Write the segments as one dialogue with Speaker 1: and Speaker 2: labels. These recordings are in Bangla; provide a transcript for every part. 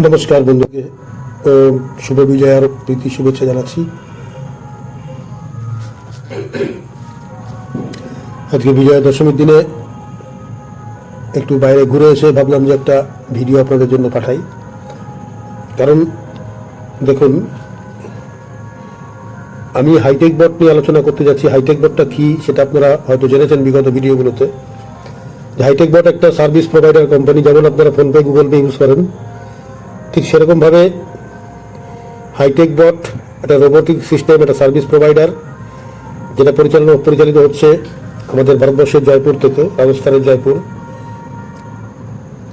Speaker 1: নমস্কার বন্ধুকে শুভ বিজয়ার প্রীতি শুভেচ্ছা জানাচ্ছি। আজকে বিজয়া দশমীর দিনে একটু বাইরে ঘুরে এসে ভাবলাম যে একটা ভিডিও আপনাদের জন্য পাঠাই। কারণ দেখুন, আমি হাইটেক বট নিয়ে আলোচনা করতে যাচ্ছি। হাইটেক বটটা কি সেটা আপনারা হয়তো জেনেছেন বিগত ভিডিওগুলোতে। হাইটেক বট একটা সার্ভিস প্রোভাইডার কোম্পানি। যেমন আপনারা ফোনপে গুগল পে ইউজ করেন, ঠিক সেরকমভাবে হাইটেক বট একটা রোবোটিক সিস্টেম, একটা সার্ভিস প্রোভাইডার, যেটা পরিচালিত হচ্ছে আমাদের ভারতবর্ষের জয়পুর থেকে, রাজস্থানের জয়পুর।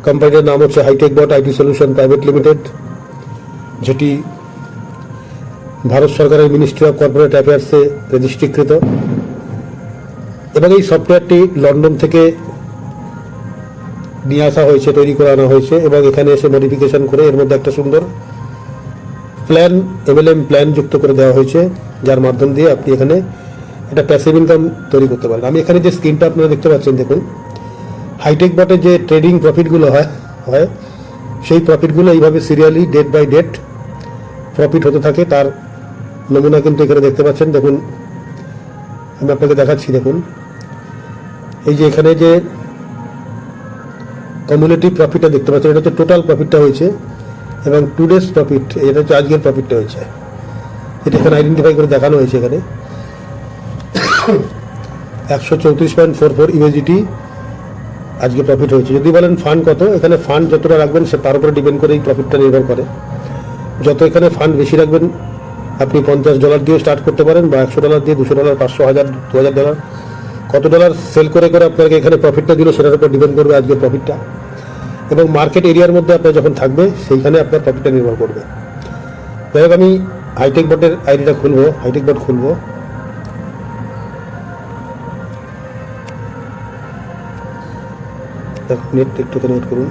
Speaker 1: কোম্পানিটার নাম হচ্ছে hitech bot IT solution private limited, যেটি ভারত সরকারের মিনিস্ট্রি অফ কর্পোরেট অ্যাফেয়ার্সে রেজিস্ট্রিকৃত। এবং এই সফটওয়্যারটি লন্ডন থেকে নিয়ে আসা হয়েছে, তৈরি করে আনা হয়েছে এবং এখানে এসে মডিফিকেশন করে এর মধ্যে একটা সুন্দর MLM প্ল্যান যুক্ত করে দেওয়া হয়েছে, যার মাধ্যম দিয়ে আপনি এখানে একটা প্যাসিভ ইনকাম তৈরি করতে পারেন। আমি এখানে যে স্ক্রিনটা আপনারা দেখতে পাচ্ছেন, দেখুন, হাইটেক বটে যে ট্রেডিং প্রফিটগুলো হয় সেই প্রফিটগুলো এইভাবে serially date by date profit হতে থাকে। তার নমুনা কিন্তু এখানে দেখতে পাচ্ছেন। দেখুন, আমি আপনাকে দেখাচ্ছি। দেখুন, এই যে এখানে যে কমিউলেটিভ প্রফিটটা দেখতে পাচ্ছেন, এটা হচ্ছে টোটাল প্রফিটটা হয়েছে, এবং 2 days প্রফিট, এটা হচ্ছে আজকের প্রফিটটা হয়েছে। এটা এখানে আইডেন্টিফাই করে দেখানো হয়েছে। এখানে 134.44 USDT আজকে প্রফিট হয়েছে। যদি বলেন ফান্ড কত, এখানে ফান্ড যতটা রাখবেন সে তার উপরে ডিপেন্ড করে এই প্রফিটটা নির্ভর করে। যত এখানে ফান্ড বেশি রাখবেন, আপনি $50 দিয়ে স্টার্ট করতে পারেন, বা $100 দিয়ে, $200, $500, $1000, $2000, কত ডলার সেল করে আপনাকে এখানে প্রফিটটা দিল সেটার উপর ডিপেন্ড করবে আজকে প্রফিটটা। এবং মার্কেট এরিয়ার মধ্যে আপনার যখন থাকবে সেইখানে আপনার প্রফিটটা নির্ভর করবে। যাই হোক, আমি হাইটেক বটের আইডিটা খুলবো, হাইটেক বট খুলবো। নেট একটু কানেক্ট করুন।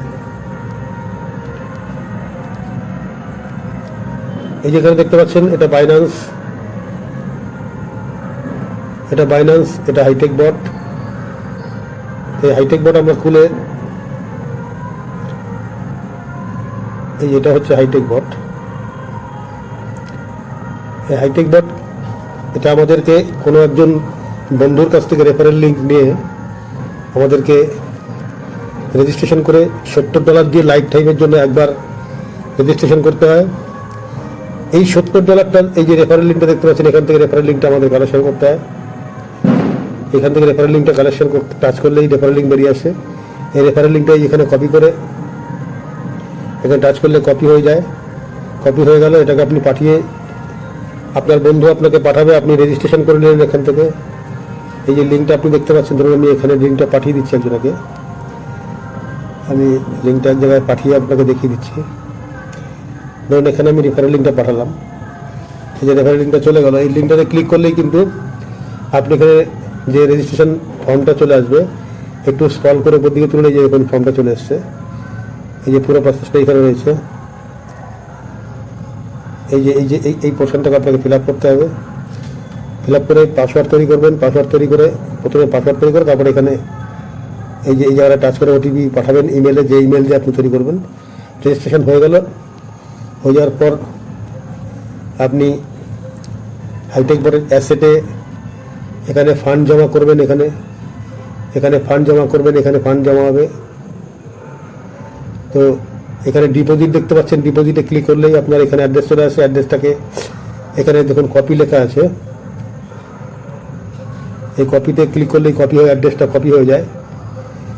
Speaker 1: এই যেখানে দেখতে পাচ্ছেন, এটা বাইন্যান্স, এটা হাইটেক বট। এই হাইটেক বট আমরা খুলে, এই এটা হচ্ছে হাইটেক বট। এই হাইটেক বট এটা আমাদেরকে কোনো একজন বন্ধুর কাছ থেকে রেফারেল লিঙ্ক নিয়ে আমাদেরকে রেজিস্ট্রেশন করে $70 দিয়ে লাইফ টাইমের জন্য একবার রেজিস্ট্রেশন করতে হয়। এই $70, এই যে রেফারেল লিঙ্কটা দেখতে পাচ্ছেন, এখান থেকে রেফারেল লিঙ্কটা আমাদের কালেকশন করতে হয়। এখান থেকে রেফারেল লিঙ্কটা কালেকশন টাচ করলেই রেফারেল লিঙ্ক বেরিয়ে আসে। এই রেফারেল লিঙ্কটা এখানে কপি করে এখানে টাচ করলে কপি হয়ে যায়। কপি হয়ে গেল, এটাকে আপনি পাঠিয়ে, আপনার বন্ধু আপনাকে পাঠাবে, আপনি রেজিস্ট্রেশন করে নিলেন এখান থেকে। এই যে লিঙ্কটা আপনি দেখতে পাচ্ছেন, ধরুন আমি এখানে লিঙ্কটা পাঠিয়ে দিচ্ছি একজনকে। আমি লিঙ্কটা এক জায়গায় পাঠিয়ে আপনাকে দেখিয়ে দিচ্ছি। ধরুন এখানে আমি রেফারেল লিঙ্কটা পাঠালাম। এই যে রেফারেল লিঙ্কটা চলে গেল। এই লিঙ্কটাতে ক্লিক করলেই কিন্তু আপনি এখানে যে রেজিস্ট্রেশন ফর্মটা চলে আসবে। একটু স্ক্রল করে উপর দিকে তুলে, যে এখন ফর্মটা চলে আসছে। এই যে পুরো প্রসেসটা এখানে রয়েছে। এই পোর্শনটাকে আপনাকে ফিল আপ করতে হবে। ফিল আপ করে পাসওয়ার্ড তৈরি করবেন। পাসওয়ার্ড তৈরি করে, প্রথমে পাসওয়ার্ড তৈরি করে তারপরে এখানে এই জায়গাটা টাচ করে OTP পাঠাবেন ইমেলে, যে ইমেল দিয়ে আপনি তৈরি করবেন। রেজিস্ট্রেশন হয়ে গেল। হয়ে যাওয়ার পর আপনি হাইটেক বটের অ্যাসেটে এখানে ফান্ড জমা করবেন। এখানে ফান্ড জমা করবেন, এখানে ফান্ড জমা হবে। তো এখানে ডিপোজিট দেখতে পাচ্ছেন, ডিপোজিটে ক্লিক করলেই আপনার এখানে অ্যাড্রেস চলে আসে। অ্যাড্রেসটাকে এখানে দেখুন কপি লেখা আছে, এই কপিতে ক্লিক করলেই কপি হয়ে অ্যাড্রেসটা কপি হয়ে যায়।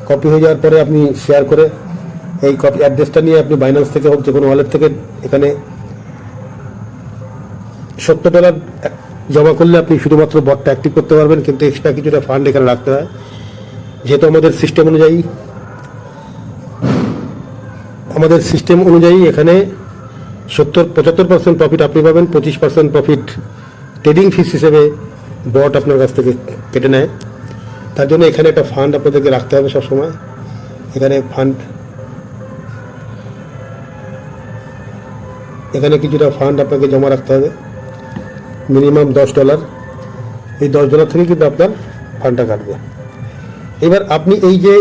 Speaker 1: কপি হয়ে যাওয়ার পরে আপনি শেয়ার করে এই কপি অ্যাড্রেসটা নিয়ে আপনি বাইন্যান্স থেকে হোক, যে কোনো ওয়ালেট থেকে এখানে $70 জমা করলে আপনি শুধুমাত্র বটটা অ্যাক্টিভ করতে পারবেন, কিন্তু এক্সট্রা কিছুটা ফান্ড এখানে রাখতে হয়। যেহেতু আমাদের সিস্টেম অনুযায়ী এখানে 75% প্রফিট আপনি পাবেন, 25% প্রফিট ট্রেডিং ফিস হিসেবে বট আপনার কাছ থেকে কেটে নেয়। তার জন্য এখানে একটা ফান্ড আপনাদেরকে রাখতে হবে সবসময়। এখানে কিছুটা ফান্ড আপনাকে জমা রাখতে হবে, মিনিমাম $10। এই $10 থেকে কিন্তু আপনার ফান্ডটা কাটবে। এবার আপনি এই যে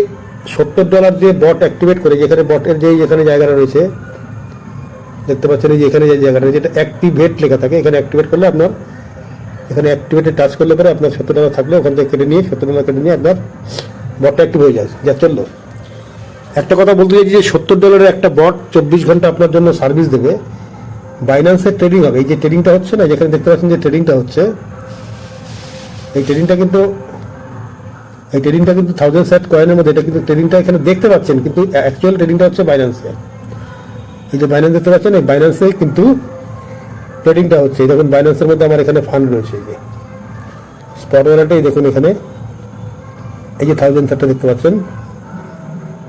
Speaker 1: $70 দিয়ে বট অ্যাক্টিভেট করে, যেখানে বটের যেখানে জায়গাটা রয়েছে দেখতে পাচ্ছেন এই যে এখানে যে জায়গাটা যেটা অ্যাক্টিভেট লেখা থাকে, এখানে অ্যাক্টিভেট করলে আপনার এখানে অ্যাক্টিভেটে টাচ করলে পরে আপনার $70 থাকলে ওখান থেকে কেটে নিয়ে $70 কেটে নিয়ে আপনার বটটা অ্যাক্টিভ হয়ে যায়, যা চললো। একটা কথা বলতে চাইছি যে $70 একটা বট 24 ঘন্টা আপনার জন্য সার্ভিস দেবে। বাইন্যান্সের ট্রেডিং হবে, এই যে ট্রেডিংটা হচ্ছে না, যেখানে দেখতে পাচ্ছেন যে ট্রেডিংটা হচ্ছে, এই ট্রেডিংটা কিন্তু 1000 SAT কয়েনের মধ্যে, এটা কিন্তু ট্রেডিংটা এখানে দেখতে পাচ্ছেন, কিন্তু অ্যাকচুয়াল ট্রেডিংটা হচ্ছে বাইন্যান্সে। এই যে বাইন্যান্স দেখতে পাচ্ছেন, এই বাইন্যান্সে কিন্তু ট্রেডিংটা হচ্ছে। এই দেখুন বাইন্যান্সের মধ্যে আমার এখানে ফান্ড রয়েছে, এই যে স্পট ওয়ালেটে দেখুন এখানে এই যে 1000 SAT দেখতে পাচ্ছেন,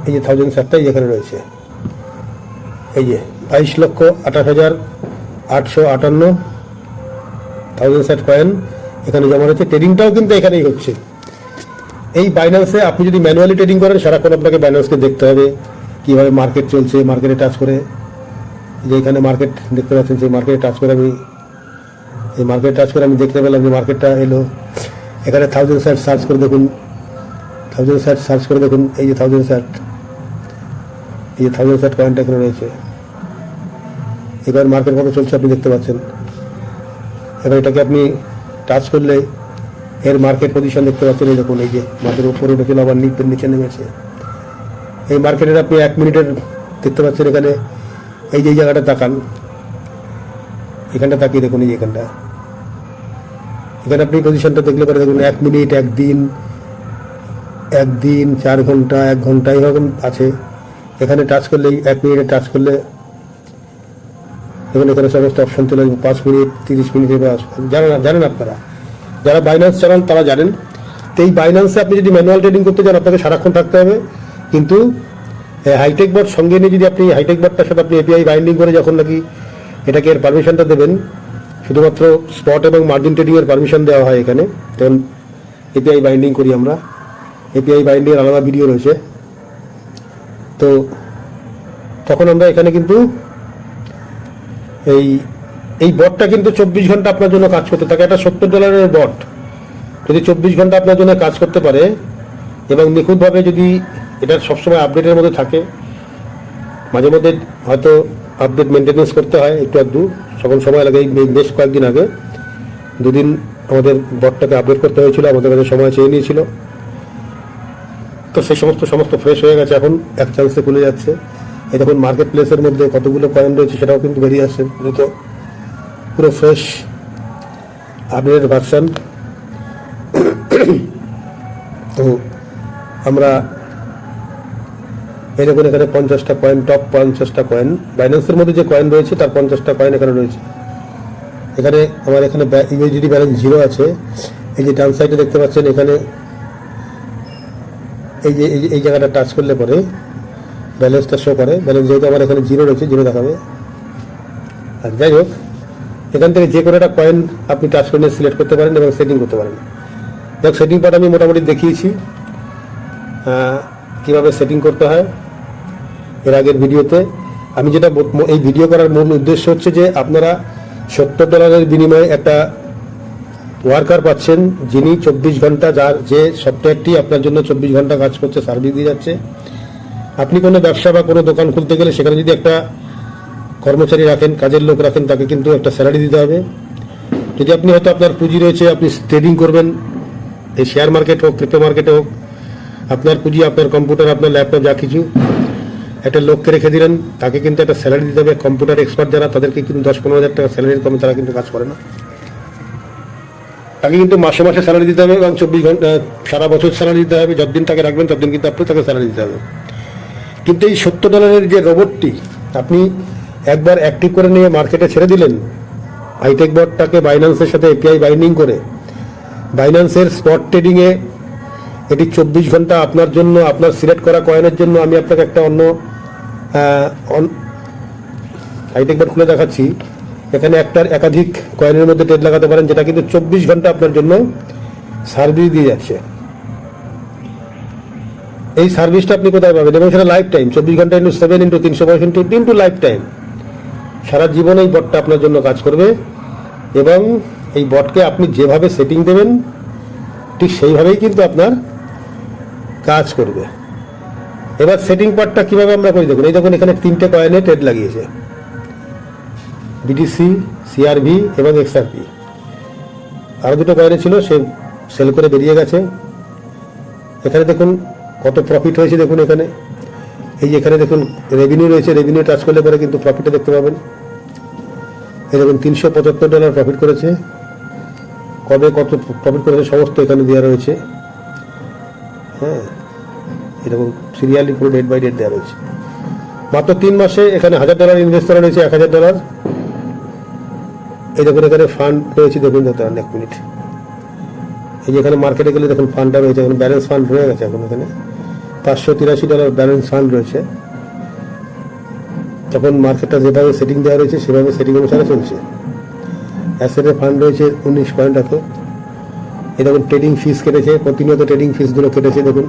Speaker 1: এই যে 1000 SAT এখানে রয়েছে, এই যে 22,28,858 1000 SAT কয়েন এখানে জমা রয়েছে। ট্রেডিংটাও কিন্তু এখানেই হচ্ছে। এই বাইন্যান্সে আপনি যদি ম্যানুয়ালি ট্রেডিং করেন, সারাক্ষণ আপনাকে বাইন্যান্সকে দেখতে হবে কীভাবে মার্কেট চলছে। মার্কেটে টাচ করে, যে এখানে মার্কেট দেখতে পাচ্ছেন, সেই মার্কেটে টাচ করে আমি দেখতে পেলাম যে মার্কেটটা এলো। এখানে 1000 SAT সার্চ করে দেখুন, 1000 SAT সার্চ করে দেখুন, এই যে 1000 SAT, এই যে 1000 SAT কয়েনটা এখানে রয়েছে। এবার মার্কেট কত চলছে আপনি দেখতে পাচ্ছেন। এবার এটাকে আপনি টাচ করলে এর মার্কেট পজিশন দেখতে পাচ্ছেন, এই দেখুন এই যে মার্কেটের উপরে উঠেছিল, আবার নিচে নেমেছে। এই মার্কেটের আপনি 1 মিনিটের দেখতে পাচ্ছেন এখানে, এই যে জায়গাটা তাকান, এখানটা তাকিয়ে দেখুন, এই যে এখানে আপনি পজিশনটা দেখলে পরে দেখুন 1 মিনিট, 1 দিন, 4 ঘন্টা, 1 ঘন্টা এইরকম আছে। এখানে টাচ করলে 1 মিনিটে টাচ করলে দেখুন এখানে সমস্ত অপশন চলে আসবে, 5 মিনিট, 30 মিনিট। জানেন আপনারা যারা বাইন্যান্স চালান তারা জানেন। তো এই বাইন্যান্সে আপনি যদি ম্যানুয়াল ট্রেডিং করতে চান, আপনাকে সারাক্ষণ থাকতে হবে। কিন্তু হাইটেক বট সঙ্গে নিয়ে যদি আপনি হাইটেক বটটার সাথে আপনি এপিআই বাইন্ডিং করে যখন নাকি এটাকে এর পারমিশনটা দেবেন, শুধুমাত্র স্পট এবং মার্জিন ট্রেডিংয়ের পারমিশন দেওয়া হয় এখানে, যেমন এপিআই বাইন্ডিং করি আমরা। এপিআই বাইন্ডিংয়ের আলাদা ভিডিও রয়েছে। তো তখন আমরা এখানে কিন্তু এই বটটা কিন্তু 24 ঘন্টা আপনার জন্য কাজ করতে থাকে। একটা $70 বট যদি 24 ঘন্টা আপনার জন্য কাজ করতে পারে এবং নিখুঁতভাবে যদি এটা সবসময় আপডেটের মধ্যে থাকে, মাঝে মধ্যে হয়তো আপডেট মেনটেনেন্স করতে হয় একটু আধটু, সকল সময় লাগে। এই বেশ কয়েকদিন আগে 2 দিন আমাদের বটটাকে আপডেট করতে হয়েছিল, আমাদের কাছে সময় চেয়ে নিয়েছিল। তো সেই সমস্ত ফ্রেশ হয়ে গেছে, এখন এক চান্সে খুলে যাচ্ছে। এই দেখুন মার্কেট প্লেসের মধ্যে কতগুলো কয়েন রয়েছে সেটাও কিন্তু বেরিয়ে আসছে দ্রুত, পুরো ফ্রেশ আপডেটেড ভার্সন। তো আমরা এই দেখুন এখানে 50টা কয়েন, টপ 50টা কয়েন বাইন্যান্সের মধ্যে যে কয়েন রয়েছে তার 50টা কয়েন এখানে রয়েছে। এখানে আমার এখানে ইউএসডি ব্যালেন্স 0 আছে। এই যে ডান সাইডে দেখতে পাচ্ছেন এখানে এই জায়গাটা টাচ করলে পরে ব্যালেন্সটা শো করে। ব্যালেন্স যেহেতু আমার এখানে 0 রয়েছে, 0 দেখাবে। আর যাই হোক, এখান থেকে যে কোনো একটা কয়েন আপনি টাচ করে সিলেক্ট করতে পারেন এবং সেটিং করতে পারেন। দেখ সেটিং পার্ট আমি মোটামুটি দেখিয়েছি কীভাবে সেটিং করতে হয় এর আগের ভিডিওতে। আমি যেটা এই ভিডিও করার মূল উদ্দেশ্য হচ্ছে যে আপনারা $70 বিনিময়ে একটা ওয়ার্কার পাচ্ছেন, যিনি 24 ঘন্টা, যে সফটওয়্যারটি আপনার জন্য 24 ঘন্টা কাজ করছে, সার্ভিস দিয়ে যাচ্ছে। আপনি কোনো ব্যবসা বা কোনো দোকান খুলতে গেলে সেখানে যদি একটা কর্মচারী রাখেন, কাজের লোক রাখেন, তাকে কিন্তু একটা স্যালারি দিতে হবে। যদি আপনি হয়তো আপনার পুঁজি রয়েছে, আপনি ট্রেডিং করবেন, এই শেয়ার মার্কেট হোক, ক্রিপ্টো মার্কেটে হোক, আপনার পুঁজি, আপনার কম্পিউটার, আপনার ল্যাপটপ, যা কিছু, একটা লোককে রেখে দিলেন, তাকে কিন্তু একটা স্যালারি দিতে হবে। কম্পিউটার এক্সপার্ট যারা, তাদেরকে কিন্তু 10-15 হাজার টাকা স্যালারির কমে তারা কিন্তু কাজ করে না। তাকে কিন্তু মাসে মাসে স্যালারি দিতে হবে এবং 24 ঘন্টা সারা বছর স্যালারি দিতে হবে। যতদিন তাকে রাখবেন ততদিন কিন্তু আপনি তাকে স্যালারি দিতে হবে। কিন্তু এই $70 যে রোবটটি আপনি একবার অ্যাক্টিভ করে নিয়ে মার্কেটে ছেড়ে দিলেন, হাইটেক বটটাকে বাইন্যান্সের সাথে এপিআই বাইন্ডিং করে, বাইন্যান্সের স্পট ট্রেডিংয়ে এটি 24 ঘন্টা আপনার জন্য, আপনার সিলেক্ট করা কয়েনের জন্য। আমি আপনাকে একটা অন্য হাইটেক বট খুলে দেখাচ্ছি। এখানে একাধিক কয়েনের মধ্যে ট্রেড লাগাতে পারেন, যেটা কিন্তু 24 ঘন্টা আপনার জন্য সার্ভিস দিয়ে যাচ্ছে। এই সার্ভিসটা আপনি কোথায় পাবেন? এবং সেটা লাইফ টাইম, 24 ঘন্টা into 7 into 365 into life time, সারা জীবন এই বটটা আপনার জন্য কাজ করবে। এবং এই বটকে আপনি যেভাবে সেটিং দেবেন ঠিক সেইভাবেই কিন্তু আপনার কাজ করবে। এবার সেটিং পার্টটা কীভাবে আমরা করি দেখুন। এই দেখুন এখানে 3টে কয়েনে ট্রেড লাগিয়েছে, বিটিসি, সিআরভি এবং এক্সআরপি। আরও দুটো কয়েনে ছিল, সে সেল করে বেরিয়ে গেছে। এখানে দেখুন কত প্রফিট হয়েছে, দেখুন এখানে এই যে এখানে দেখুন রেভিনিউ রয়েছে, রেভিনিউ টাচ করলে পরে কিন্তু প্রফিটটা দেখতে পাবেন। এই দেখুন $375 প্রফিট করেছে, কবে কত প্রফিট করেছে সমস্ত এখানে দেওয়া রয়েছে। হ্যাঁ, এরকম সিরিয়ালি পুরো ডেট বাই ডেট দেওয়া রয়েছে। মাত্র 3 মাসে এখানে $1000 ইনভেস্ট করা রয়েছে, $1000। এই দেখুন এখানে ফান্ড রয়েছে, দেখুন যাতে এক মিনিট, এই যে এখানে মার্কেটে গেলে দেখুন ফান্ডটা রয়েছে, এখন ব্যালেন্স ফান্ড রয়ে গেছে। এখন এখানে $583 ব্যালেন্স ফান্ড রয়েছে। তখন মার্কেটটা যেভাবে সেটিং দেওয়া রয়েছে সেভাবে সেটিং অনুসারে চলছে। অ্যাসেটের ফান্ড রয়েছে 19 পয়েন্ট আছে। এই দেখুন ট্রেডিং ফিস কেটেছে, প্রতিনিয়ত ট্রেডিং ফিসগুলো কেটেছে। দেখুন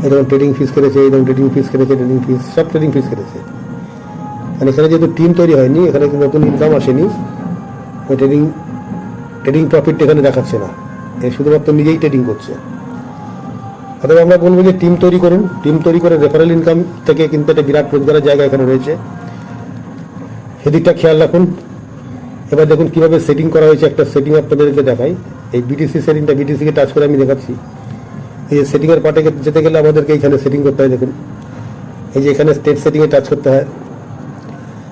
Speaker 1: এই দেখুন ট্রেডিং ফিস কেটেছে, এই দেখুন ট্রেডিং ফিস কেটেছে, ট্রেডিং ফিস সব ট্রেডিং ফিস কেটেছে। আর এখানে যেহেতু টিম তৈরি হয়নি, এখানে কিন্তু নতুন ইনকাম আসেনি, ওই ট্রেডিং প্রফিট এখানে দেখাচ্ছে না, এ শুধুমাত্র নিজেই ট্রেডিং করছে। অথবা আমরা বলবো যে টিম তৈরি করুন, টিম তৈরি করে রেফারেল ইনকাম থেকে কিন্তু একটা বিরাট রোজগারের জায়গা এখানে রয়েছে, সেদিকটা খেয়াল রাখুন। এবার দেখুন কীভাবে সেটিং করা হয়েছে, একটা সেটিং আপনাদেরকে দেখাই। এই বিটিসি সেটিংটা, বিটিসিকে টাচ করে আমি দেখাচ্ছি। এই সেটিংয়ের পার্টে যেতে গেলে আমাদেরকে এইখানে সেটিং করতে হয়। দেখুন এই যে এখানে স্টেট সেটিংয়ে টাচ করতে হয়।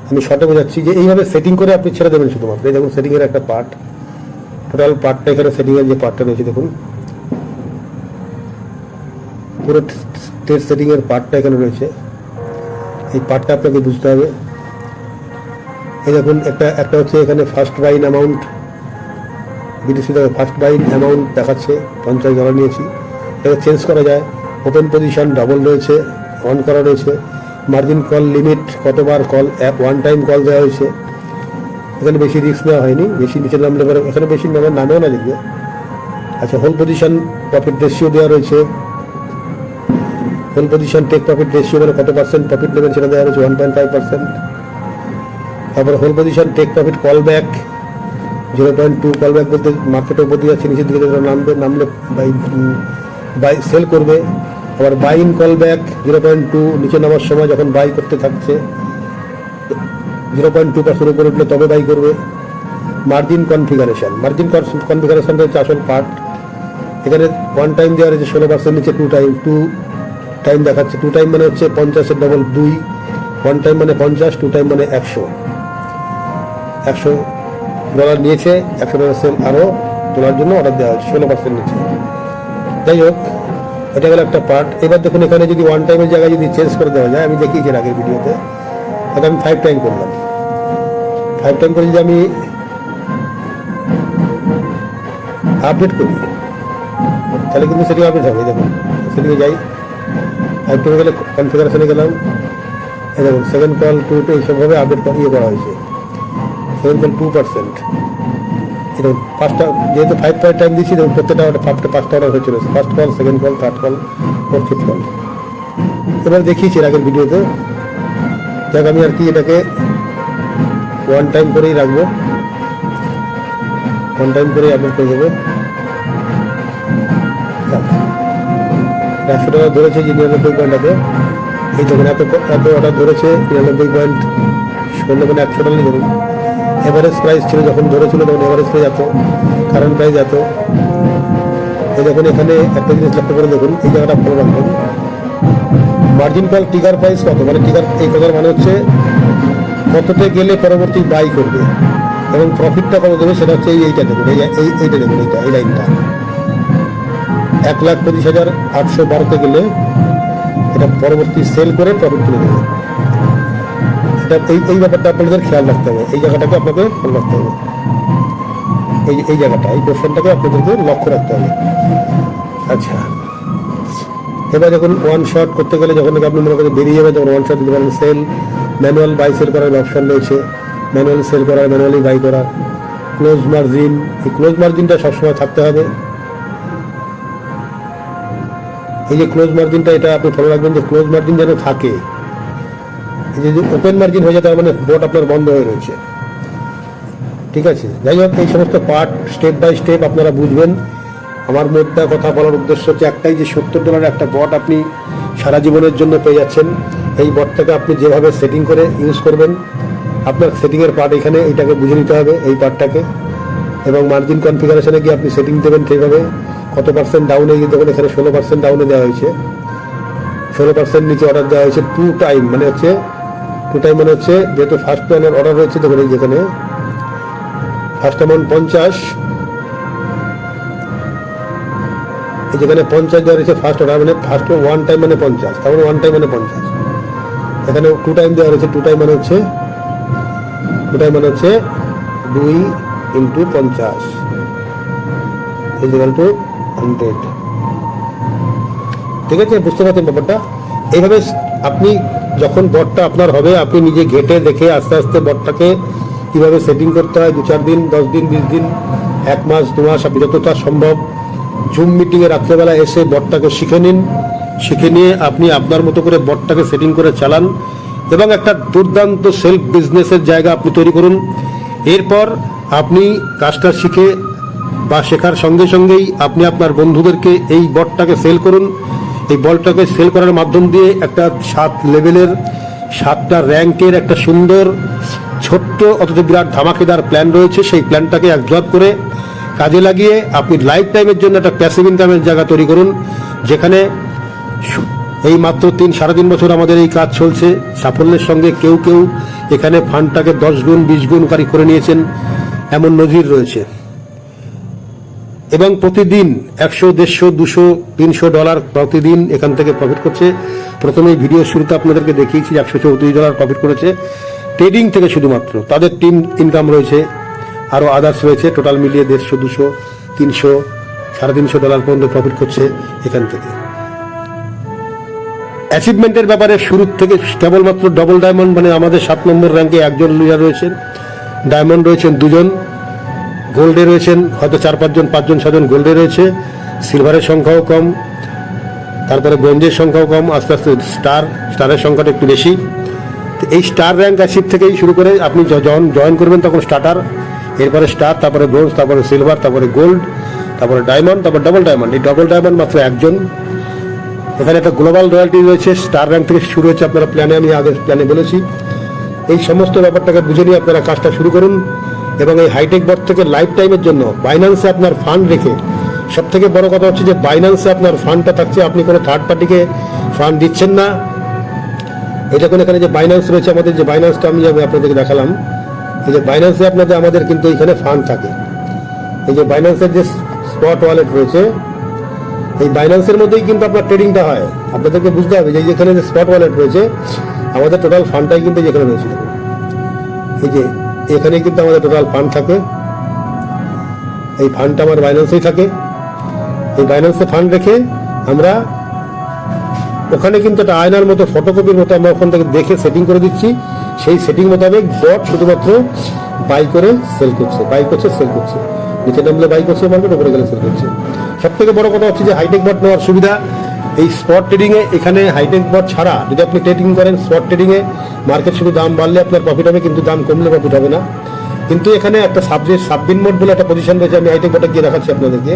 Speaker 1: আমি শর্টে বোঝাচ্ছি যে এইভাবে সেটিং করে আপনি ছেড়ে দেবেন শুধুমাত্র। এই দেখুন সেটিংয়ের একটা পার্ট, টোটাল পার্টটা এখানে সেটিংয়ের যে পার্টটা রয়েছে দেখুন, পুরো স্টেট সেটিংয়ের পার্টটা এখানে রয়েছে। এই পার্টটা আপনাকে বুঝতে হবে। এই দেখুন একটা হচ্ছে এখানে ফার্স্ট বাইন অ্যামাউন্ট, বিটিসি থেকে ফার্স্ট বাইন অ্যামাউন্ট দেখাচ্ছে, $50 নিয়েছি। এটা চেঞ্জ করা যায়। ওপেন পজিশন ডাবল রয়েছে, অন করা রয়েছে। মার্জিন কল লিমিট, কতবার কল, ওয়ান টাইম কল দেওয়া হয়েছে। এখানে বেশি রিস্ক নেওয়া হয়নি, বেশি নিচে নামলে পরে এখানে বেশি নামেও না দেখবে। আচ্ছা, হোল পজিশন প্রফিট রেশিও দেওয়া রয়েছে। Whole position take profit ratio মানে কত পার্সেন্ট প্রফিট নেবেন সেটা দেওয়া রয়েছে, 1.5%। তারপরে whole position take profit call back 0.2। Call back বলতে মার্কেটের উপর দিয়ে যাচ্ছে, নিচের দিকে নামলে বাই সেল করবে। আবার বাই ইন কল ব্যাক 0.2, নিচে নামার সময় যখন বাই করতে থাকছে 0.2% উপরে উঠলে তবে বাই করবে। মার্জিন কনফিগারেশন, মার্জিন কনফিগারেশনটা হচ্ছে আসল পার্ট। এখানে ওয়ান টাইম দেওয়া রয়েছে 16%, নিচে টু টাইম দেখাচ্ছে। 2 টাইম মানে হচ্ছে 50-এর ডবল 2, ওয়ান টাইম মানে 50, 2 টাইম মানে 100 নিয়েছে, $100 সেল আরও তোলার জন্য অর্ডার দেওয়া হয়েছে 16% নিচে। যাই হোক, এটা গেল একটা পার্ট। এবার দেখুন এখানে যদি ওয়ান টাইমের জায়গায় যদি চেঞ্জ করে দেওয়া যায়, আমি দেখিয়েছি আগের ভিডিওতে, তাহলে আমি 5 টাইম করলাম। 5 টাইম করে যদি আমি আপডেট করি তাহলে কিন্তু সেটিং আপডেট হবে। দেখুন সেটিংয়ে যাই, 5 টাইমে গেলে কনফিগারেশনে গেলাম। এই দেখুন সেকেন্ড কল 2 এইসবভাবে আপডেট করা হয়েছে। Second call 2%। এরকম পাঁচটা, যেহেতু 5 টাইম দিচ্ছি দেখুন প্রত্যেকটা 5টা অর্ডার হয়ে চলেছে। First call, second call, third call, fourth call. এবার দেখিয়েছি আগের ভিডিওতে। দেখ আমি আর কি এটাকে ওয়ান টাইম করেই রাখবো, ওয়ান টাইম করেই আপডেট করে দেবো। $100 ধরেছে যে 99 পয়েন্ট আছে। এই দেখুন এত অর্ডার ধরেছে 99.16 মানে $100 ধরুন। এভারেজ প্রাইস ছিল যখন ধরেছিল তখন এভারেজ প্রাইস এত, কারেন্ট প্রাইস এত। এই দেখুন এখানে একটা জিনিস লক্ষ্য করে দেখুন, এই জায়গাটা ফলো রাখবেন। মার্জিন কল ট্রিগার প্রাইস কত, মানে ট্রিগার এই কথার মানে হচ্ছে কততে গেলে পরবর্তী বাই করবে এবং প্রফিটটা কত দেবে সেটা হচ্ছে এইটা দেখুন, এইটা দেখুন, এই লাইনটা 1,25,812 গেলে এটা পরবর্তী সেল করে প্রফিট তুলে দেবে। এটা এই ব্যাপারটা আপনাদের খেয়াল রাখতে হবে, এই জায়গাটাকে আপনাদের খেয়াল রাখতে হবে। এই জায়গাটা, এই কোশ্চেনটাকে আপনাদেরকে লক্ষ্য রাখতে হবে। আচ্ছা, এবার যখন ওয়ান শট করতে গেলে যখন আপনি মনে করেন বেরিয়ে যাবে, যখন ওয়ান শট দিতে পারেন, সেল ম্যানুয়াল বাই সেল করার অপশন রয়েছে, ম্যানুয়াল সেল করার, ম্যানুয়ালি বাই করার। ক্লোজ মার্জিন, এই ক্লোজ মার্জিনটা সবসময় থাকতে হবে। এই যে ক্লোজ মার্জিনটা, এটা আপনি ফলো রাখবেন যে ক্লোজ মার্জিন যেন থাকে। এই যে ওপেন মার্জিন হয়ে যায় তার মানে বোট আপনার বন্ধ হয়ে রয়েছে। ঠিক আছে, যাই হোক এই সমস্ত পার্ট স্টেপ বাই স্টেপ আপনারা বুঝবেন। আমার মধ্যে কথা বলার উদ্দেশ্য হচ্ছে একটাই, যে $70 একটা বট আপনি সারা জীবনের জন্য পেয়ে যাচ্ছেন। এই বটটাকে আপনি যেভাবে সেটিং করে ইউজ করবেন আপনার সেটিংয়ের পার্ট এখানে, এইটাকে বুঝে নিতে হবে এই পার্টটাকে। এবং মার্জিন কনফিগারেশনে গিয়ে আপনি সেটিং দেবেন সেইভাবে। কত পার্সেন্ট ডাউনে গিয়ে দেখুন এখানে 16% ডাউনে দেওয়া হয়েছে, 16% নিচে অর্ডার দেওয়া হয়েছে। টু টাইম মানে হচ্ছে যেহেতু ফার্স্ট প্ল্যানের অর্ডার রয়েছে, দেখুন এই যেখানে ফার্স্ট অ্যামাউন্ট 50, এই যেখানে 50 দেওয়া রয়েছে ফার্স্ট অর্ডার, মানে ফার্স্ট ওয়ান টাইম মানে 50, তার মানে ওয়ান টাইম মানে 50। এখানে টু টাইম দেওয়া রয়েছে, টু টাইম মানে হচ্ছে 2 × 50 = 100। ঠিক আছে, বুঝতে পারছেন ব্যাপারটা? এইভাবে আপনি যখন বটটা আপনার হবে, আপনি নিজে ঘেটে দেখে আস্তে আস্তে বটটাকে কীভাবে সেটিং করতে হয়, 2-4 দিন, 10 দিন, 20 দিন, 1 মাস, 2 মাস, আপনি যতটা সম্ভব জুম মিটিংয়ে রাত্রেবেলা এসে বটটাকে শিখে নিন। শিখে নিয়ে আপনি আপনার মতো করে বটটাকে সেটিং করে চালান এবং একটা দুর্দান্ত সেলফ বিজনেসের জায়গা আপনি তৈরি করুন। এরপর আপনি কাজটা শিখে বা শেখার সঙ্গে সঙ্গেই আপনি আপনার বন্ধুদেরকে এই বটটাকে সেল করুন। এই বলটাকে সেল করার মাধ্যম দিয়ে একটা 7 লেভেলের 7টা র্যাঙ্কের একটা সুন্দর ছোট্ট অথচ বিরাট ধামাকেদার প্ল্যান রয়েছে। সেই প্ল্যানটাকে অ্যাবজর্ব করে কাজে লাগিয়ে আপনি লাইফ টাইমের জন্য একটা প্যাসিভ ইনকামের জায়গা তৈরি করুন, যেখানে এই মাত্র 3-3.5 বছর আমাদের এই কাজ চলছে। সাফল্যের সঙ্গে কেউ কেউ এখানে ফান্ডটাকে 10 গুণ 20 গুণ করে নিয়েছেন, এমন নজির রয়েছে। এবং প্রতিদিন 100, 150, 200, $300 প্রতিদিন এখান থেকে প্রফিট করছে। প্রথমেই ভিডিও শুরুতে আপনাদেরকে দেখিয়েছি $134 প্রফিট করেছে ট্রেডিং থেকে। শুধুমাত্র তাদের টিম ইনকাম রয়েছে, আরও আদার্স রয়েছে, টোটাল মিলিয়ে 150, 200, 300, $350 পর্যন্ত প্রফিট করছে এখান থেকে। অ্যাচিভমেন্টের ব্যাপারে শুরু থেকে কেবলমাত্র ডবল ডায়মন্ড মানে আমাদের 7 নম্বর র্যাঙ্কে একজন লিডার রয়েছেন, ডায়মন্ড রয়েছেন 2 জন, গোল্ডে রয়েছেন হয়তো 4-5 জন, 5 জন 6 জন গোল্ডে রয়েছে, সিলভারের সংখ্যাও কম, তারপরে ব্রোঞ্জের সংখ্যাও কম, আস্তে আস্তে স্টারের সংখ্যাটা একটু বেশি। তো এই স্টার র্যাঙ্ক অ্যাচিভ থেকেই শুরু করে আপনি যখন জয়েন করবেন তখন স্টার্টার, এরপরে স্টার, তারপরে ব্রোঞ্জ, তারপরে সিলভার, তারপরে গোল্ড, তারপরে ডায়মন্ড, তারপর ডবল ডায়মন্ড। এই ডবল ডায়মন্ড মাত্র একজন। এখানে একটা গ্লোবাল রয়্যালটি রয়েছে, স্টার র্যাঙ্ক থেকে শুরু হচ্ছে আপনারা প্ল্যানে, আমি আগের প্ল্যানে বলেছি। এই সমস্ত ব্যাপারটাকে বুঝে নিয়ে আপনারা কাজটা শুরু করুন। এবং এই হাইটেক বট থেকে লাইফ টাইমের জন্য বাইন্যান্সে আপনার ফান্ড রেখে, সব থেকে বড় কথা হচ্ছে যে বাইন্যান্সে আপনার ফান্ডটা থাকছে, আপনি কোনো থার্ড পার্টিকে ফান্ড দিচ্ছেন না। এই দেখুন এখানে যে বাইন্যান্স রয়েছে, আমাদের যে বাইন্যান্সটা আমি আপনাদেরকে দেখালাম, এই যে বাইন্যান্সে আমাদের কিন্তু এখানে ফান্ড থাকে। এই যে বাইন্যান্সের যে স্পট ওয়ালেট রয়েছে, এই বাইন্যান্সের মধ্যেই কিন্তু আপনার ট্রেডিংটা হয়। আপনাদেরকে বুঝতে হবে যে যেখানে যে স্পট ওয়ালেট রয়েছে, আমাদের টোটাল ফান্ডটাই কিন্তু যেখানে রয়েছে, এই যে এখানে কিন্তু আমাদের টোটাল ফান্ড থাকে। এই ফান্ডটা আমার বাইন্যান্সেই থাকে। এই বাইন্যান্সে ফান্ড রেখে আমরা ওখানে কিন্তু একটা আয়নার মতো ফটোকপির মতো আমরা ওখান থেকে দেখে সেটিং করে দিচ্ছি। সেই সেটিং মোতাবেক বট শুধুমাত্র বাই করে সেল করছে, বাই করছে, সেল করছে। নিচে নামলে বাই করছে মার্কেট, উপরে গেলে সেল করছে। সব থেকে বড় কথা হচ্ছে যে হাইটেক বট নেওয়ার সুবিধা এই স্পট ট্রেডিংয়ে। এখানে হাইটেক বট ছাড়া যদি আপনি ট্রেডিং করেন স্পট ট্রেডিংয়ে, মার্কেট শুধু দাম বাড়লে আপনার প্রফিট হবে, কিন্তু দাম কমলে প্রফিট হবে না। কিন্তু এখানে একটা সাববিন মোড বলে একটা পজিশন রয়েছে, আমি হাইটেক বটে গিয়ে দেখাচ্ছি আপনাদেরকে।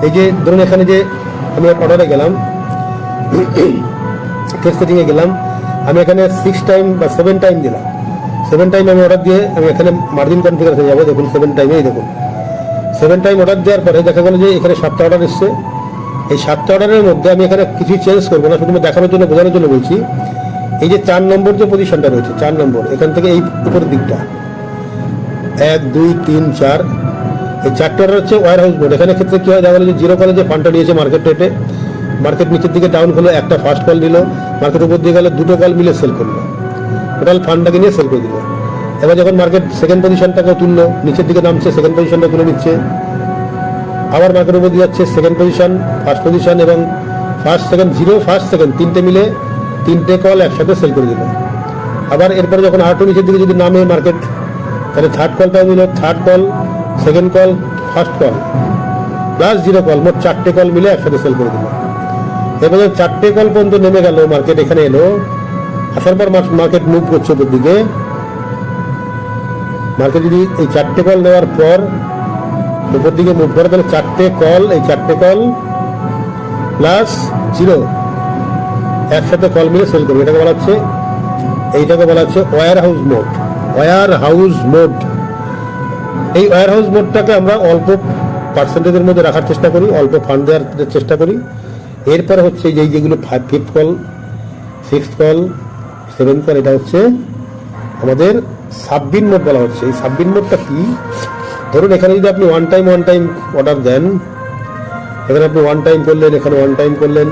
Speaker 1: এই যে ধরুন এখানে যে আমি অর্ডারে গেলাম, টেস্ট সেটিংয়ে গেলাম, আমি এখানে 6 টাইম বা 7 টাইম দিলাম। 7 টাইম আমি অর্ডার দিয়ে আমি এখানে মার্জিন কনফিগারেশনে যাবো। দেখুন 7 টাইমেই দেখুন 7 টাইম অর্ডার দেওয়ার পরে দেখা গেল যে এখানে 7টা অর্ডার এসছে। এই 7টা অর্ডারের মধ্যে আমি এখানে কিছু চেঞ্জ করবো না, শুধু দেখানোর জন্য, বোঝানোর জন্য বলছি। এই যে 4 নম্বর যে পজিশনটা রয়েছে, 4 নম্বর এখান থেকে এই উপরের দিকটা 1, 2, 3, 4, এই 4টা অর্ডার হচ্ছে ওয়্যার হাউস মোড। এখানে ক্ষেত্রে কি হয়, দেখা গেল যে 0 কলে যে ফান্ডটা নিয়েছে মার্কেট রেটে, মার্কেট নিচের দিকে ডাউন হলো, একটা ফার্স্ট কল নিল, মার্কেট উপর দিয়ে গেলে 2টো কল মিলে সেল করলো, টোটাল ফান্ডটাকে নিয়ে সেল করে দিল। এবার যখন মার্কেট সেকেন্ড পজিশনটাকে তুললো, নিচের দিকে নামছে, সেকেন্ড পজিশনটা তুলে নিচ্ছে, আবার মার্কেট উপর দিয়ে যাচ্ছে, সেকেন্ড পজিশন, ফার্স্ট পজিশন এবং ফার্স্ট সেকেন্ড, 0 ফার্স্ট সেকেন্ড 3টে মিলে 3টে কল একসাথে সেল করে দিল। আবার এরপরে যখন আরেকটু নিচের দিকে যদি নামে মার্কেট, তাহলে থার্ড কলটাও নিল, third call, second call, first call plus 0 call, মোট 4টে কল মিলে একসাথে সেল করে দিল। এবারে 4টে কল পর্যন্ত নেমে গেল, মার্কেট এখানে এলো, আসার পর মার্কেট মুভ করছে উপর দিকে। মার্কেট যদি এই 4টে কল নেওয়ার পর উপর দিকে মুভ করে, তাহলে 4টে কল, এই 4টে কল প্লাস 0 একসাথে কল মিলে সেল করবে। এইটাকে বলা হচ্ছে warehouse mode. Warehouse mode. এই ওয়্যার হাউস মোডটাকে আমরা অল্প পার্সেন্টেজের মধ্যে রাখার চেষ্টা করি, অল্প ফান্ড দেওয়ার চেষ্টা করি। এরপরে হচ্ছে যেগুলো fifth call, sixth call, seventh call, এটা হচ্ছে আমাদের সাববিন মোড বলা হচ্ছে। এই সাববিন মোডটা কি? ধরুন এখানে যদি আপনি ওয়ান টাইম অর্ডার দেন, এখানে আপনি ওয়ান টাইম করলেন, এখানে ওয়ান টাইম করলেন,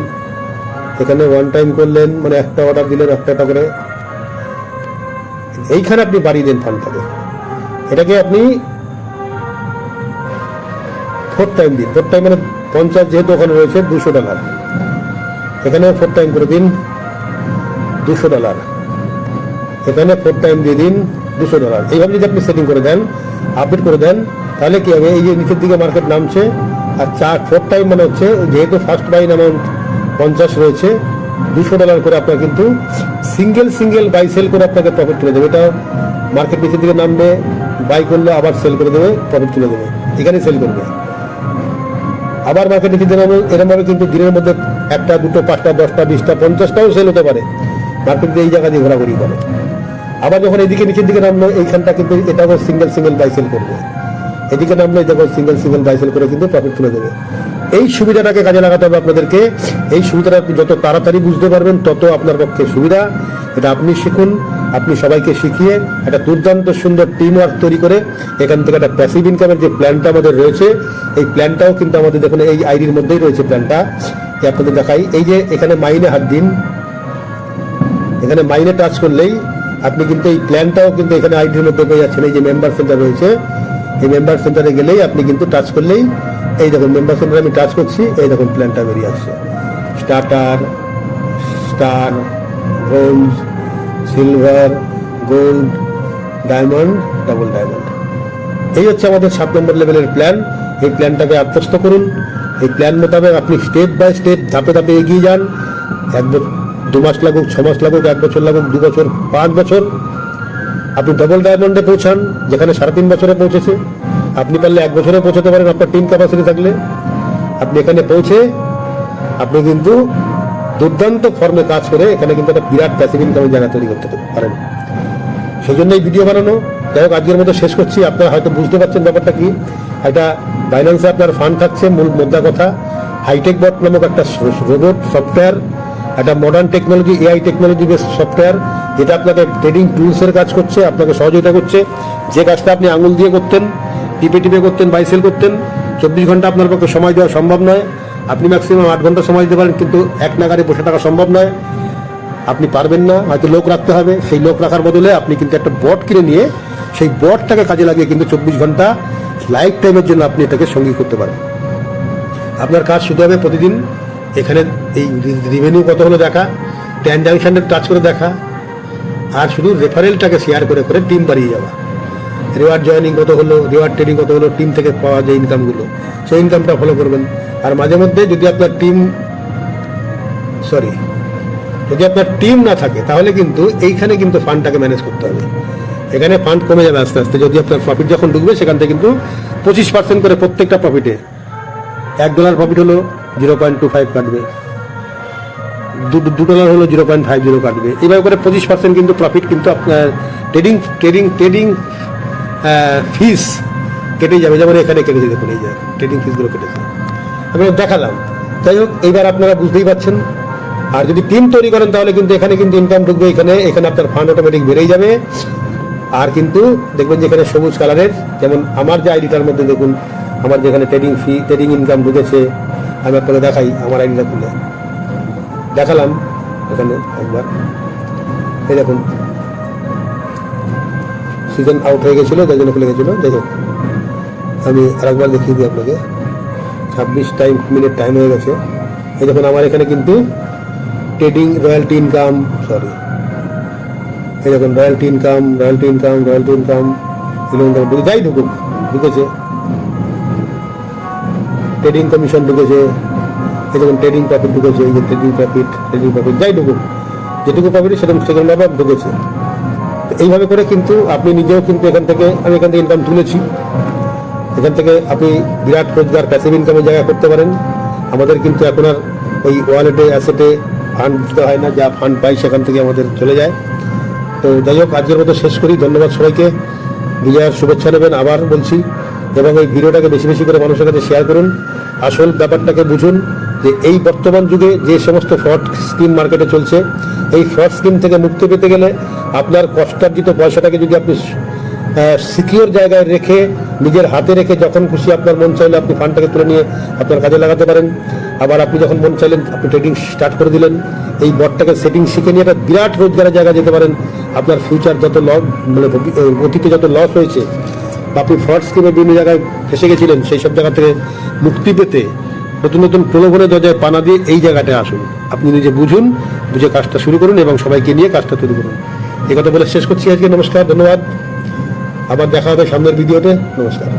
Speaker 1: এখানে ওয়ান টাইম করলেন, মানে একটা অর্ডার দিলেন একটা করে, এইখানে আপনি বাড়িয়ে দেন ফান্ডটাকে। এটাকে আপনি ফোর টাইম দিন। ফোর টাইম মানে 50 যেহেতু ওখানে রয়েছে $200, এখানে ফোর টাইম করে দিন $200, এখানে ফোর টাইম দিয়ে দিন $200। এইভাবে যদি আপনি সেটিং করে দেন, আপডেট করে দেন, তাহলে কি হবে? এই যে নিচের দিকে মার্কেট নামছে, আর ফোর টাইম মানে হচ্ছে যেহেতু ফার্স্ট বাইন অ্যামাউন্ট 50 রয়েছে, $200 করে আপনার কিন্তু সিঙ্গেল বাই সেল করে আপনাকে প্রফিট তুলে দেবে। এটা মার্কেট নিচের দিকে নামবে, বাই করলে আবার সেল করে দেবে, প্রফিট তুলে দেবে, এখানে সেল করবে। আবার মার্কেট নিচের দিকে নামবে, এরকমভাবে কিন্তু দিনের মধ্যে 1টা 2টো 5টা 10টা 20টা 50টাও সেল হতে পারে। মার্কেট এই জায়গা দিয়ে ঘোরাঘুরি করে। আবার যখন এদিকে নিচের দিকে নামলো, এইখানটা কিন্তু এটাও সিঙ্গেল বাই সেল করবে, এদিকে নামলো এটা সিঙ্গেল বাই সেল করে কিন্তু প্রফিট তুলে দেবে। এই সুবিধাটাকে কাজে লাগাতে হবে আপনাদেরকে। এই সুবিধাটা আপনি যত তাড়াতাড়ি বুঝতে পারবেন তত আপনার পক্ষে সুবিধা। এটা আপনি শিখুন, আপনি সবাইকে শিখিয়ে একটা দুর্দান্ত সুন্দর টিম ওয়ার্ক তৈরি করে এখান থেকে একটা প্যাসিভ ইনকামের যে প্ল্যানটা আমাদের রয়েছে, এই প্ল্যানটাও কিন্তু আমাদের দেখুন এই আইডির মধ্যেই রয়েছে প্ল্যানটা। আপনাদের দেখাই, এই যে এখানে মাইনে হাত দিন, এখানে মাইনে টাচ করলেই আপনি কিন্তু এই প্ল্যানটাও কিন্তু এখানে আইডির মধ্যে পেয়ে যাচ্ছেন। এই যে মেম্বার সেন্টার রয়েছে, এই মেম্বার সেন্টারে গেলেই আপনি কিন্তু টাচ করলেই এই দেখুন মেম্বার সেন্টারে আমি টাচ করছি, এই দেখুন প্ল্যানটা বেরিয়ে আসছে। Starter, star, bronze, silver, gold, diamond, double diamond, এই হচ্ছে আমাদের 7 নম্বর লেভেলের প্ল্যান। এই প্ল্যানটাকে আত্মস্থ করুন। এই প্ল্যান মোতাবেক আপনি স্টেপ বাই স্টেপ ধাপে ধাপে এগিয়ে যান। 2 মাস লাগুক, 6 মাস লাগুক, 1 বছর লাগুক, 2 বছর, 5 বছর, আপনি ডবল ডায়মন্ডে পৌঁছান, যেখানে 3.5 বছরে পৌঁছেছে। আপনি পারলে 1 বছরে পৌঁছাতে পারেন আপনার টিম ক্যাপাসিটি থাকলে। আপনি এখানে পৌঁছে আপনি কিন্তু দুর্দান্ত ফর্মে কাজ করে এখানে কিন্তু একটা বিরাট প্যাসিভ ইনকামের জায়গা তৈরি করতে পারেন। সেই জন্য এই ভিডিও বানানো। যাই হোক, আজকের মতো শেষ করছি। আপনারা হয়তো বুঝতে পারছেন ব্যাপারটা কি। একটা বাইন্যান্সে আপনার ফান্ড থাকছে, মূল মোদ্দা কথা হাইটেক বট নামক একটা রোবট সফটওয়্যার, একটা modern technology, AI technology base software, যেটা আপনাকে ট্রেডিং টুলসের কাজ করছে, আপনাকে সহযোগিতা করছে। যে কাজটা আপনি আঙুল দিয়ে করতেন, টিপে করতেন, বাই সেল করতেন, 24 ঘন্টা আপনার পক্ষে সময় দেওয়া সম্ভব নয়। আপনি ম্যাক্সিমাম 8 ঘন্টা সময় দিতে পারেন, কিন্তু এক নাগারে বসে থাকা সম্ভব নয়। আপনি পারবেন না, হয়তো লোক রাখতে হবে। সেই লোক রাখার বদলে আপনি কিন্তু একটা বট কিনে নিয়ে সেই বটটাকে কাজে লাগিয়ে কিন্তু 24 ঘন্টা লাইফ টাইমের জন্য আপনি এটাকে সঙ্গী করতে পারেন। আপনার কাজ শুধু হবে প্রতিদিন এখানে এই রেভিনিউ কত হলো দেখা, ট্রানজাকশনের টাচ করে দেখা, আর শুধু রেফারেলটাকে শেয়ার করে করে টিম বাড়িয়ে যাওয়া। রিওয়ার্ড জয়েনিং কত হলো, রিওয়ার্ড ট্রেডিং কত হলো, টিম থেকে পাওয়া যে ইনকামগুলো, সেই ইনকামটা ফলো করবেন। আর মাঝে মধ্যে যদি আপনার টিম না থাকে তাহলে কিন্তু এইখানে কিন্তু ফান্ডটাকে ম্যানেজ করতে হবে। এখানে ফান্ড কমে যাবে আস্তে আস্তে। যদি আপনার প্রফিট যখন ঢুকবে সেখান থেকে কিন্তু 25% করে প্রত্যেকটা প্রফিটে, $1 প্রফিট হলো 0.25 কাটবে, $2 হলো 0.50 কাটবে। এইভাবে করে 25% কিন্তু প্রফিট কিন্তু আপনার ট্রেডিং ফিস কেটে যাবে। যেমন এখানে কেটেছে, দেখুন এই যে ট্রেডিং ফিসগুলো কেটেছে, আমি দেখালাম। যাই হোক, এইবার আপনারা বুঝতেই পারছেন। আর যদি টিম তৈরি করেন তাহলে কিন্তু এখানে কিন্তু ইনকাম ঢুকবে, এখানে আপনার ফান্ড অটোমেটিক বেড়েই যাবে। আর কিন্তু দেখবেন যে এখানে সবুজ কালারের, যেমন আমার যে আইডিটার মধ্যে দেখুন আমার যেখানে ট্রেডিং ইনকাম ঢুকেছে, আমি আপনাকে দেখাই। আমার আইডিটা খুলে দেখালাম এখানে একবার, এই দেখুন সিজন আউট হয়ে গেছিলো, যার জন্য খুলে গেছিলো। যাই হোক, আমি আরেকবার দেখিয়ে দিই আপনাকে। 26 মিনিট টাইম হয়ে গেছে। এই দেখুন আমার এখানে কিন্তু ট্রেডিং রয়্যালটি ইনকাম, এই দেখুন রয়্যালটি ইনকাম যাই ঢুকেছে, ট্রেডিং কমিশন ঢুকেছে, এই দেখুন ট্রেডিং প্রফিট ঢুকেছে, এই যে ট্রেডিং প্রফিট যাই ঢুকুক, যেটুকু প্রফিট সেখানে ঢুকেছে। এইভাবে করে কিন্তু আপনি নিজেও কিন্তু এখান থেকে ইনকাম তুলেছি। এখান থেকে আপনি বিরাট রোজগার প্যাসিভ ইনকামের জায়গা করতে পারেন। আমাদের কিন্তু এখন আর ওই ওয়ালেটে অ্যাসেটে ফান্ড দিতে হয় না, যা ফান্ড পাই সেখান থেকে আমাদের চলে যায়। তো যাই হোক, আজকের মতো শেষ করি। ধন্যবাদ সবাইকে, বিজয়ার শুভেচ্ছা নেবেন আবার বলছি, এবং এই ভিডিওটাকে বেশি বেশি করে মানুষের কাছে শেয়ার করুন। আসল ব্যাপারটাকে বুঝুন যে এই বর্তমান যুগে যে সমস্ত ফ্রড স্কিম মার্কেটে চলছে, এই ফ্রড স্কিম থেকে মুক্তি পেতে গেলে আপনার কষ্টার্জিত পয়সাটাকে যদি আপনি সিকিউর জায়গায় রেখে, নিজের হাতে রেখে, যখন খুশি আপনার মন চাইলে আপনি ফান্ডটাকে তুলে নিয়ে আপনার কাজে লাগাতে পারেন। আবার আপনি যখন মন চাইলেন আপনি ট্রেডিং স্টার্ট করে দিলেন, এই বটটাকে সেটিং শিখে নিয়ে একটা বিরাট রোজগারের জায়গায় যেতে পারেন। আপনার ফিউচার যত লস, মানে অতীতে যত লস হয়েছে, আপনি ফ্রড স্কিমে বিভিন্ন জায়গায় ফেসে গেছিলেন, সেই সব জায়গা থেকে মুক্তি পেতে নতুন নতুন প্রলোভনের দরজায় পানা দিয়ে এই জায়গাটায় আসুন। আপনি নিজে বুঝুন, বুঝে কাজটা শুরু করুন এবং সবাইকে নিয়ে কাজটা তৈরি করুন। এই কথা বলে শেষ করছি আজকে। নমস্কার, ধন্যবাদ। আবার দেখা হবে সামনের ভিডিওতে। নমস্কার।